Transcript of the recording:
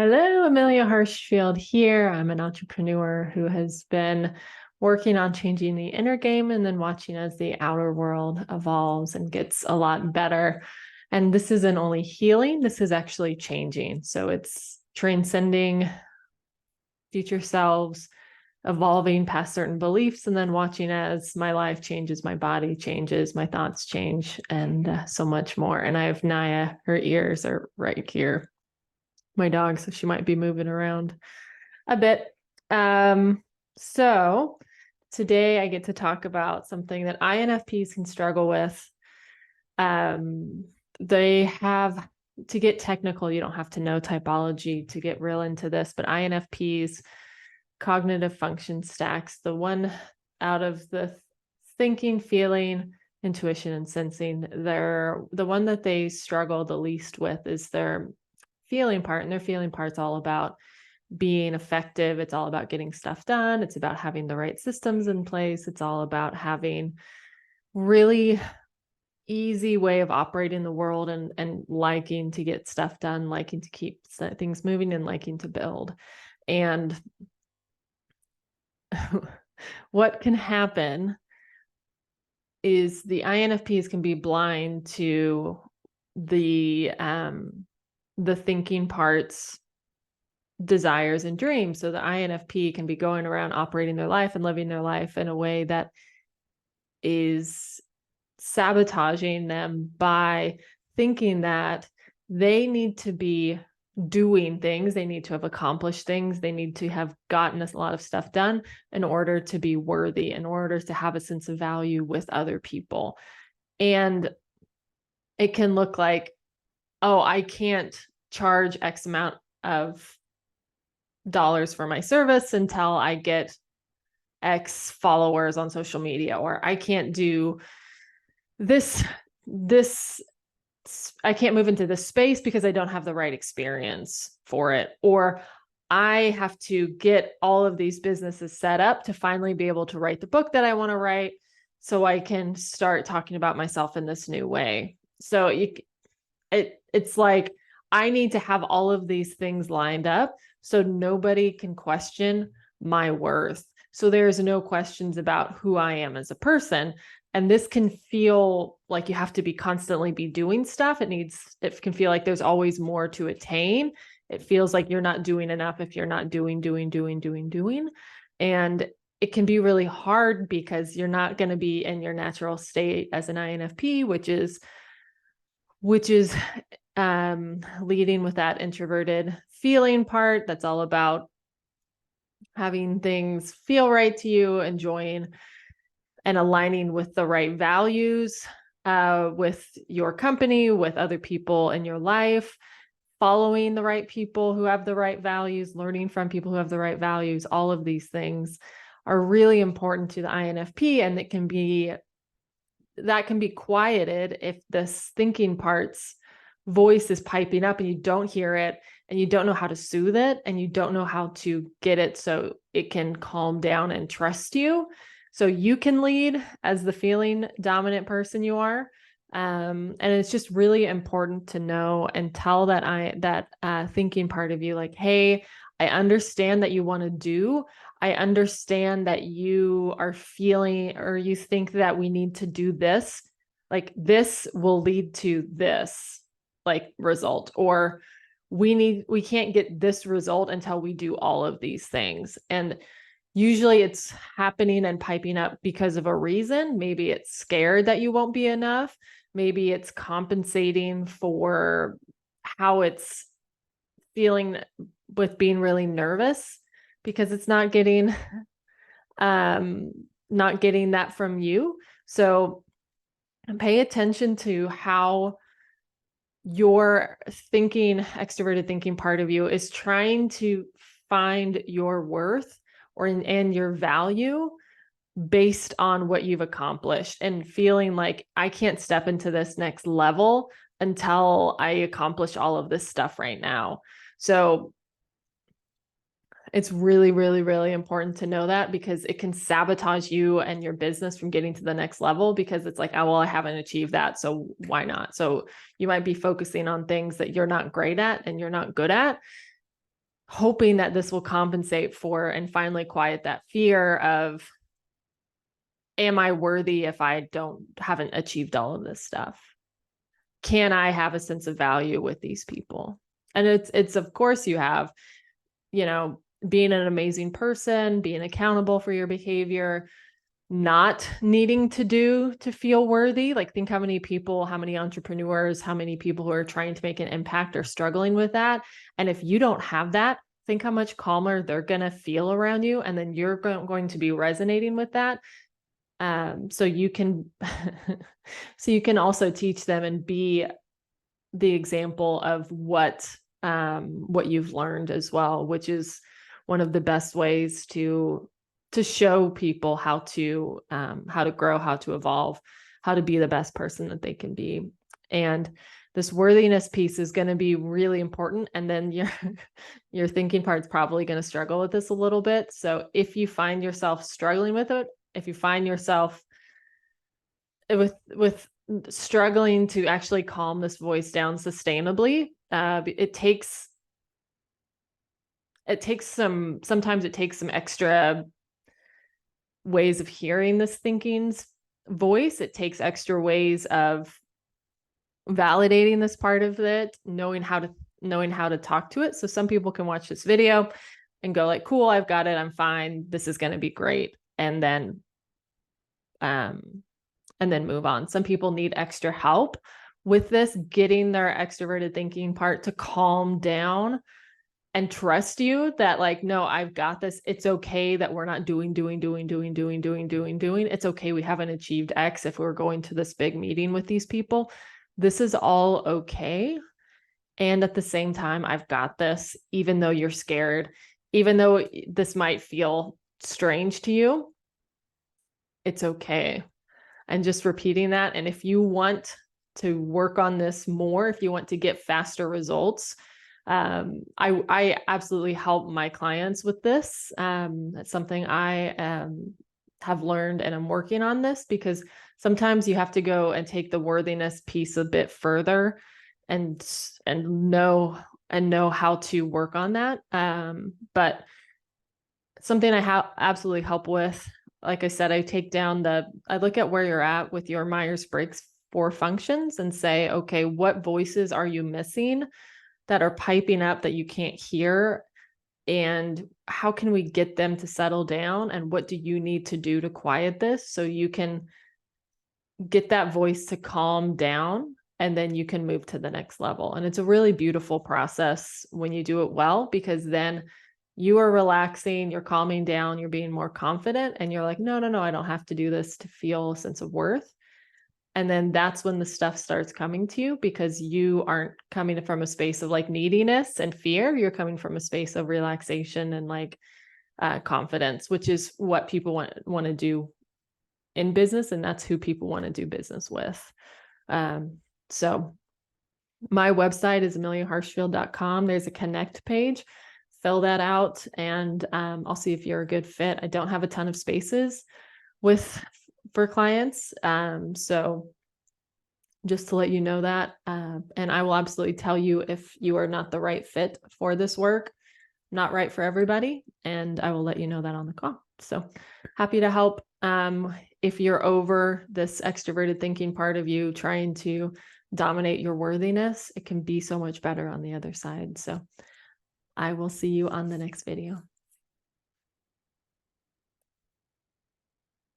Hello, Amelia Hirschfield here. I'm an entrepreneur who has been working on changing the inner game and then watching as the outer world evolves and gets a lot better. And this isn't only healing, this is actually changing. So it's transcending future selves, evolving past certain beliefs, and then watching as my life changes, my body changes, my thoughts change, and so much more. And I have Naya, her ears are right here, my dog, so she might be moving around a bit. So today I get to talk about something that INFPs can struggle with. They have, to get technical, you don't have to know typology to get real into this, but INFPs, cognitive function stacks, the one out of the thinking, feeling, intuition, and sensing, they're the one that they struggle the least with is their feeling part. And their feeling part's all about being effective. It's all about getting stuff done. It's about having the right systems in place. It's all about having really easy way of operating the world and liking to get stuff done, liking to keep things moving, and liking to build. And what can happen is the INFPs can be blind to the thinking parts, desires, and dreams. So the INFP can be going around operating their life and living their life in a way that is sabotaging them by thinking that they need to be doing things, they need to have accomplished things, they need to have gotten a lot of stuff done in order to be worthy, in order to have a sense of value with other people. And it can look like, oh, I can't charge X amount of dollars for my service until I get X followers on social media, or I can't do this I can't move into this space because I don't have the right experience for it, or I have to get all of these businesses set up to finally be able to write the book that I want to write so I can start talking about myself in this new way. So it's like I need to have all of these things lined up so nobody can question my worth. So there's no questions about who I am as a person. And this can feel like you have to be constantly be doing stuff. It can feel like there's always more to attain. It feels like you're not doing enough if you're not doing. And it can be really hard because you're not going to be in your natural state as an INFP, which is leading with that introverted feeling part. That's all about having things feel right to you, enjoying and aligning with the right values, with your company, with other people in your life, following the right people who have the right values, learning from people who have the right values. All of these things are really important to the INFP, and that can be quieted if this thinking part's voice is piping up and you don't hear it, and you don't know how to soothe it, and you don't know how to get it so it can calm down and trust you, so you can lead as the feeling dominant person you are. And it's just really important to know and tell that thinking part of you, like, hey, I understand that you want to do. I understand that you are feeling, or you think that we need to do this. Like, this will lead to this, like, result, or we can't get this result until we do all of these things. And usually it's happening and piping up because of a reason. Maybe it's scared that you won't be enough. Maybe it's compensating for how it's feeling with being really nervous because it's not getting that from you. So pay attention to how your extroverted thinking part of you is trying to find your worth and your value based on what you've accomplished, and feeling like I can't step into this next level until I accomplish all of this stuff right now. So it's really, really, really important to know that, because it can sabotage you and your business from getting to the next level, because it's like, oh, well, I haven't achieved that, so why not? So you might be focusing on things that you're not great at and you're not good at, hoping that this will compensate for and finally quiet that fear of, am I worthy if I haven't achieved all of this stuff? Can I have a sense of value with these people? And it's of course you have, being an amazing person, being accountable for your behavior, not needing to feel worthy. Like, think how many people, how many entrepreneurs, how many people who are trying to make an impact are struggling with that. And if you don't have that, think how much calmer they're going to feel around you. And then you're going to be resonating with that. So you can, so you can also teach them and be the example of what you've learned as well, which is one of the best ways to show people how to grow, how to evolve, how to be the best person that they can be. And this worthiness piece is going to be really important. And then your thinking part's probably going to struggle with this a little bit. So if you find yourself struggling with it, if you find yourself with struggling to actually calm this voice down sustainably, it takes sometimes it takes some extra ways of hearing this thinking's voice. It takes extra ways of validating this part of it, knowing how to talk to it. So some people can watch this video and go like, cool, I've got it, I'm fine, this is going to be great, and then move on. Some people need extra help with this, getting their extroverted thinking part to calm down and trust you that, like, no, I've got this. It's okay that we're not doing. It's okay. We haven't achieved X if we're going to this big meeting with these people. This is all okay. And at the same time, I've got this, even though you're scared, even though this might feel strange to you, it's okay. And just repeating that. And if you want to work on this more, if you want to get faster results, I absolutely help my clients with this. That's something I have learned, and I'm working on this, because sometimes you have to go and take the worthiness piece a bit further and know how to work on that. But something I absolutely help with, like I said, I look at where you're at with your Myers-Briggs 4 functions and say, okay, what voices are you missing that are piping up that you can't hear? And how can we get them to settle down? And what do you need to do to quiet this so you can get that voice to calm down, and then you can move to the next level? And it's a really beautiful process when you do it well, because then you are relaxing, you're calming down, you're being more confident, and you're like, no, I don't have to do this to feel a sense of worth. And then that's when the stuff starts coming to you, because you aren't coming from a space of like neediness and fear. You're coming from a space of relaxation and like confidence, which is what people want to do in business. And that's who people want to do business with. So my website is ameliaharshfield.com. There's a connect page. Fill that out, and I'll see if you're a good fit. I don't have a ton of spaces for clients. So just to let you know that, and I will absolutely tell you if you are not the right fit for this work, not right for everybody. And I will let you know that on the call. So happy to help. If you're over this extroverted thinking part of you trying to dominate your worthiness, it can be so much better on the other side. So I will see you on the next video.